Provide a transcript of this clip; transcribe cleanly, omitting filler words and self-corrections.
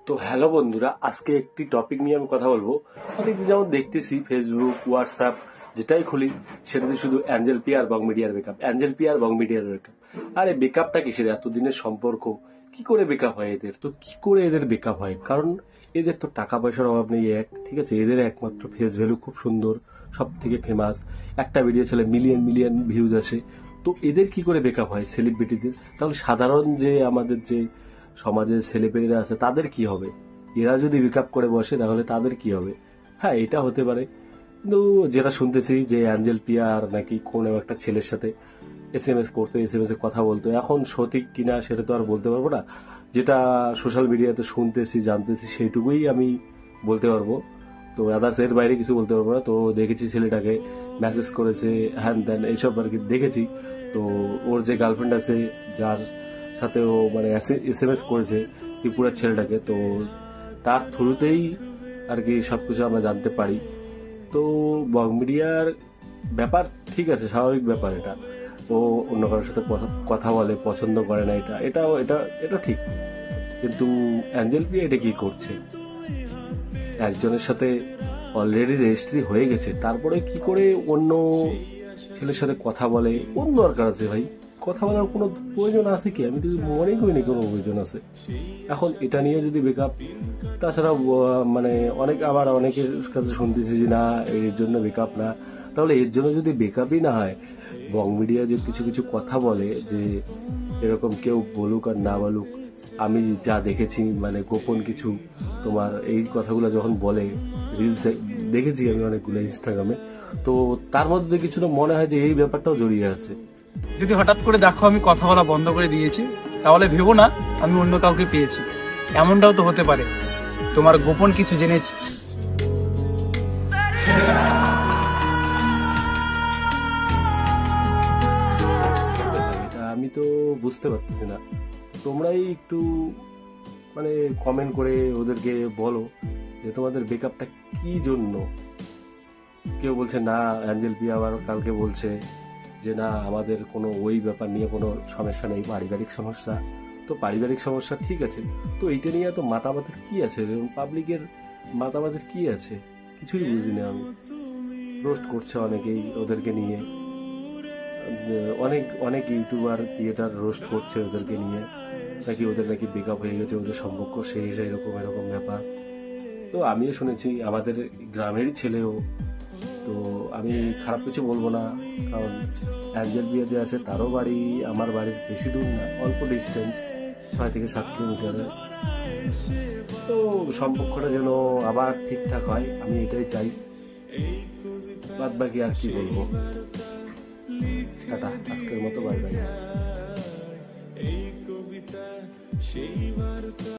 তো হ্যালো বন্ধুরা, আজকে একটি টপিক নিয়ে আমি কথা বলবো। অনেকদিন যেমন দেখতেছি ফেসবুক, হোয়াটসঅ্যাপ যেটাই খুলি সেটাতে শুধু অ্যাঞ্জেল পি আর বং মিডিয়ার ব্রেকআপ, অ্যাঞ্জেল পি আর বং মিডিয়ার ব্রেকআপ। আর এই ব্রেকআপটা কিসের? এতদিনের সম্পর্ক কি করে ব্রেকআপ হয় এদের? তো কি করে এদের ব্রেকআপ হয়? কারণ এদের তো টাকা পয়সার অভাব নেই, ঠিক আছে, এদের একমাত্র ফেস ভ্যালু খুব সুন্দর, সব থেকে ফেমাস, একটা ভিডিও ছেলে মিলিয়ন মিলিয়ন ভিউজ আসে। তো এদের কি করে ব্রেকআপ হয় সেলিব্রিটিদের? তাহলে সাধারণ যে আমাদের যে সমাজের ছেলেপেলেরা আছে তাদের কি হবে? এরা যদি ব্রেকআপ করে বসে তাহলে তাদের কি হবে? হ্যাঁ, এটা হতে পারে, কিন্তু যেটা শুনতেছি যে অ্যাঞ্জেল পিয়ার নাকি কোনো একটা ছেলের সাথে এসএমএস করতো, এসএমএস এ কথা বলতো। এখন সঠিক কিনা সেটা তো আর বলতে পারবো না, যেটা সোশ্যাল মিডিয়াতে শুনতেছি জানতেছি সেইটুকুই আমি বলতে পারবো। তো আদার্স এর বাইরে কিছু বলতে পারবো না। তো দেখেছি ছেলেটাকে মেসেজ করেছে, হ্যান ত্যান এইসব আর কি দেখেছি। তো ওর যে গার্লফ্রেন্ড আছে, যার সাথে ও মানে এসএমএস করেছে ত্রিপুরার ছেলেটাকে, তো তার থ্রুতেই আর কি সবকিছু আমরা জানতে পারি। তো বং মিডিয়ার ব্যাপার ঠিক আছে, স্বাভাবিক ব্যাপার। এটা ও অন্য কারোর সাথে কথা বলে, পছন্দ করে না, এটা ঠিক। কিন্তু অ্যাঞ্জেল পি এটা কি করছে? একজনের সাথে অলরেডি রেজিস্ট্রি হয়ে গেছে, তারপরে কি করে অন্য ছেলের সাথে কথা বলে? কোন দরকার আছে ভাই? কথা বলার কোনো প্রয়োজন আছে কি? আমি তো মনে করিনি কোনো প্রয়োজন আছে। এখন এটা নিয়ে যদি ব্রেকআপ, তাছাড়া মানে আবার অনেকের কাছে শুনতেছি যে না এর জন্য ব্রেকআপ না। তাহলে এর জন্য যদি ব্রেকআপই না হয়, বং মিডিয়া যে কিছু কিছু কথা বলে যে এরকম কেউ বলুক আর না বলুক, আমি যা দেখেছি মানে গোপন কিছু তোমার এই কথাগুলো যখন বলে, রিলসে দেখেছি আমি অনেকগুলো ইনস্টাগ্রামে, তো তার মধ্যে কিছুটা মনে হয় যে এই ব্যাপারটাও জড়িয়ে আছে। যদি হঠাৎ করে দেখো আমি কথা বলা বন্ধ করে দিয়েছি, তাহলে ভেবো না আমি অন্য কাউকে পেয়েছি। এমনটাও তো হতে পারে তোমার গোপন কিছু জেনেছি। এটা আমি তো বুঝতে পারতেছি না। তোমরাই একটু মানে কমেন্ট করে ওদেরকে বলো যে তোমাদের ব্রেকআপটা কি জন্য। কেউ বলছে না অ্যাঞ্জেল পি, আবার কালকে বলছে যে না আমাদের কোনো ওই ব্যাপার নিয়ে কোনো সমস্যা নেই, পারিবারিক সমস্যা। তো পারিবারিক সমস্যা ঠিক আছে, তো এইটা নিয়ে এত মাতামাতির কি আছে? পাবলিকের মাতামাতির কি আছে? কিছুই বুঝি না আমি। রোস্ট করছে অনেকেই ওদেরকে নিয়ে, অনেক অনেক ইউটিউবার ক্রিয়েটার রোস্ট করছে ওদেরকে নিয়ে, নাকি ওদের নাকি ব্রেকআপ হয়ে গেছে, ওদের সম্পর্ক শেষ, এরকম এরকম ব্যাপার। তো আমিও শুনেছি, আমাদের গ্রামেরই ছেলেও। তো আমি খারাপ কিছু বলবো না, কারণ অ্যাঞ্জেল বিয়া যে আছে তারও বাড়ি আমার বাড়ির বেশি দূর না, অল্প ডিস্টেন্স, 6 থেকে 7 কিলোমিটারে। তো সম্পর্কটা যেন আবার ঠিকঠাক হয়, আমি এটাই চাই। বাদ বাকি আর কি বলবো। টাটা, আজকের মতো বাই বাই।